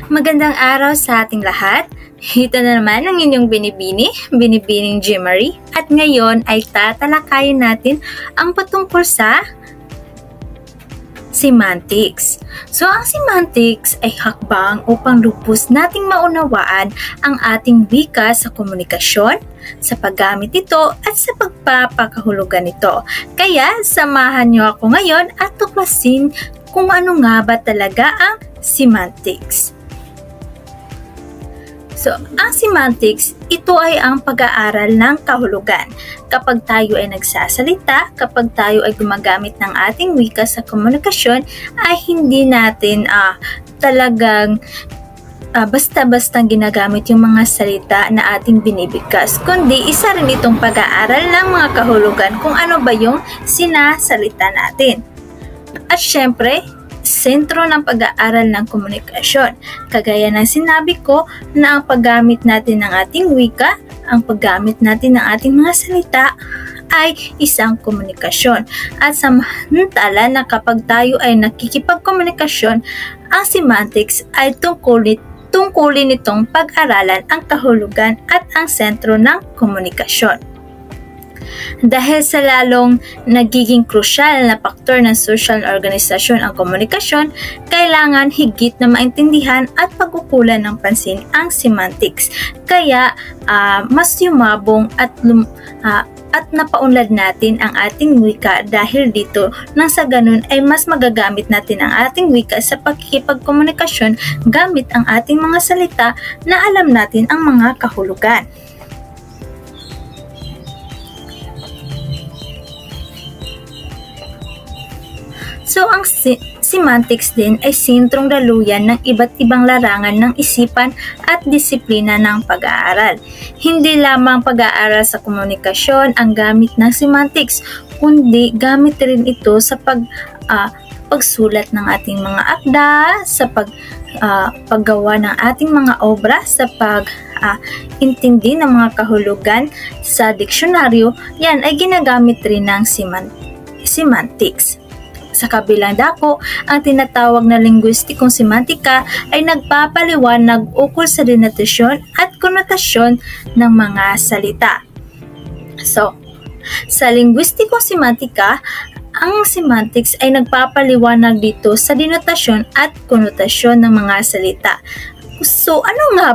Magandang araw sa ating lahat. Ito na naman ang inyong binibining Jimmery. At ngayon ay tatalakayin natin ang patungkol sa semantics. So, ang semantics ay hakbang upang lubos nating maunawaan ang ating wika sa komunikasyon, sa paggamit nito at sa pagpapakahulugan nito. Kaya, samahan niyo ako ngayon at tuklasin kung ano nga ba talaga ang semantics. So, ang semantics, ito ay ang pag-aaral ng kahulugan. Kapag tayo ay nagsasalita, kapag tayo ay gumagamit ng ating wika sa komunikasyon, ay hindi natin talagang basta-bastang ginagamit yung mga salita na ating binibigkas. Kundi, isa rin itong pag-aaral ng mga kahulugan kung ano ba yung sinasalita natin. At syempre, sentro ng pag-aaral ng komunikasyon. Kagaya ng sinabi ko na ang paggamit natin ng ating wika, ang paggamit natin ng ating mga salita ay isang komunikasyon. At samantala na kapag tayo ay nakikipagkomunikasyon, ang semantics ay tungkulin itong pag-aralan ang kahulugan at ang sentro ng komunikasyon. Dahil sa lalong nagiging krusyal na faktor ng social organisasyon ang komunikasyon, kailangan higit na maintindihan at pagkukulan ng pansin ang semantics. Kaya mas yumabong at napaunlad natin ang ating wika dahil dito nang sa ganun ay mas magagamit natin ang ating wika sa pagkikipagkomunikasyon gamit ang ating mga salita na alam natin ang mga kahulugan. So, ang semantics din ay sentrong daluyan ng iba't ibang larangan ng isipan at disiplina ng pag-aaral. Hindi lamang pag-aaral sa komunikasyon ang gamit ng semantics, kundi gamit rin ito sa pagsulat ng ating mga akda, sa paggawa ng ating mga obra, sa intindi ng mga kahulugan sa diksyonaryo. Yan ay ginagamit rin ng semantics. Sa kabilang dako, ang tinatawag na linguistikong semantika ay nagpapaliwanag ukol sa denotasyon at konotasyon ng mga salita. So, sa linguistikong semantika, ang semantics ay nagpapaliwanag dito sa denotasyon at konotasyon ng mga salita. So, ano nga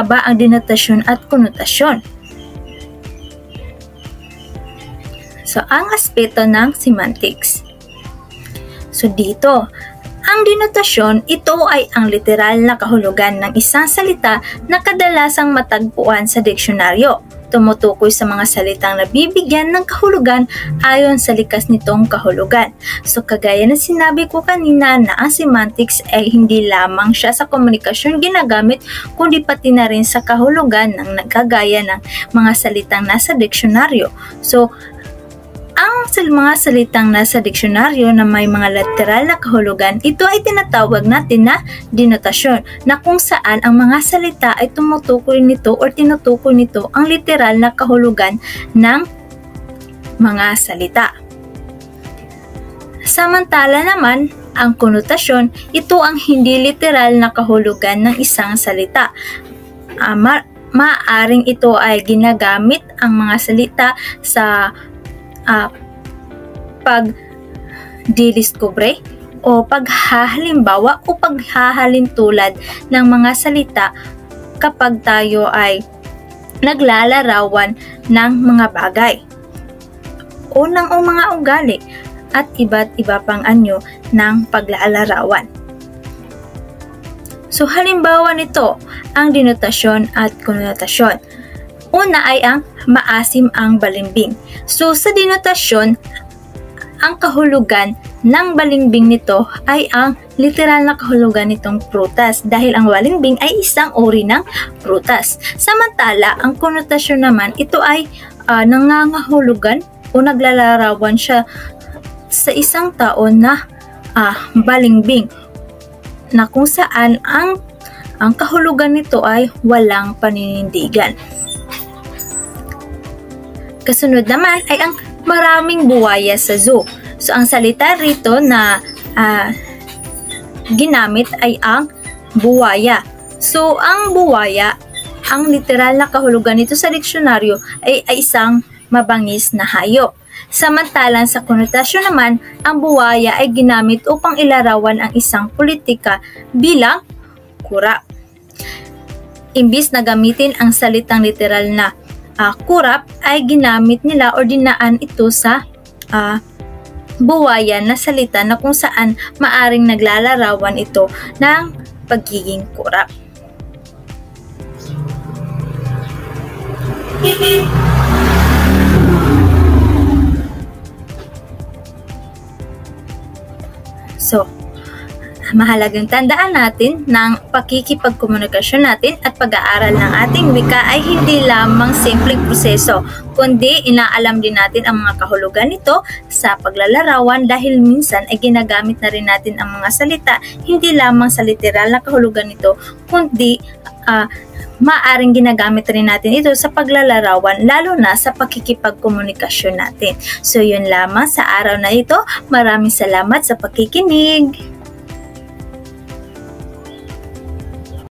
ba ang denotasyon at konotasyon? So, ang aspeto ng semantics. So, dito, ang denotasyon, ito ay ang literal na kahulugan ng isang salita na kadalasang matagpuan sa diksyonaryo. Tumutukoy sa mga salitang nabibigyan ng kahulugan ayon sa likas nitong kahulugan. So, kagaya na sinabi ko kanina na ang semantics ay hindi lamang siya sa komunikasyon ginagamit, kundi pati na rin sa kahulugan ng nagkagaya ng mga salitang nasa diksyonaryo. So, ang mga salitang nasa diksyonaryo na may mga literal na kahulugan, ito ay tinatawag natin na denotasyon, na kung saan ang mga salita ay tumutukoy nito o tinutukoy nito ang literal na kahulugan ng mga salita. Samantala naman, ang konotasyon, ito ang hindi literal na kahulugan ng isang salita. Maaaring ito ay ginagamit ang mga salita sa pagdidiskubre o paghahalimbawa o paghahalintulad ng mga salita kapag tayo ay naglalarawan ng mga bagay o ng mga ugali at iba't iba pang anyo ng paglalarawan. So, halimbawa nito ang denotasyon at konotasyon. Una ay ang maasim ang balimbing. So, sa denotasyon, ang kahulugan ng balimbing nito ay ang literal na kahulugan nitong prutas dahil ang balimbing ay isang uri ng prutas. Samantala, ang konotasyon naman, ito ay nangangahulugan o naglalarawan siya sa isang tao na balimbing na kung saan ang kahulugan nito ay walang paninindigan. Kasunod naman ay ang maraming buwaya sa zoo. So, ang salita rito na ginamit ay ang buwaya. So, ang buwaya, ang literal na kahulugan nito sa diksyonaryo ay isang mabangis na hayop. Samantalang sa konotasyon naman, ang buwaya ay ginamit upang ilarawan ang isang politika bilang kurap. Imbis na gamitin ang salitang literal na kurap, ay ginamit nila o dinaan ito sa buwaya na salita na kung saan maaring naglalarawan ito ng pagiging kurap. So, mahalagang tandaan natin ng pakikipagkomunikasyon natin at pag-aaral ng ating wika ay hindi lamang simpleng proseso, kundi inaalam din natin ang mga kahulugan nito sa paglalarawan dahil minsan ay ginagamit na rin natin ang mga salita hindi lamang sa literal na kahulugan nito, kundi maaring ginagamit rin natin ito sa paglalarawan lalo na sa pakikipagkomunikasyon natin. So yun lamang sa araw na ito. Maraming salamat sa pakikinig.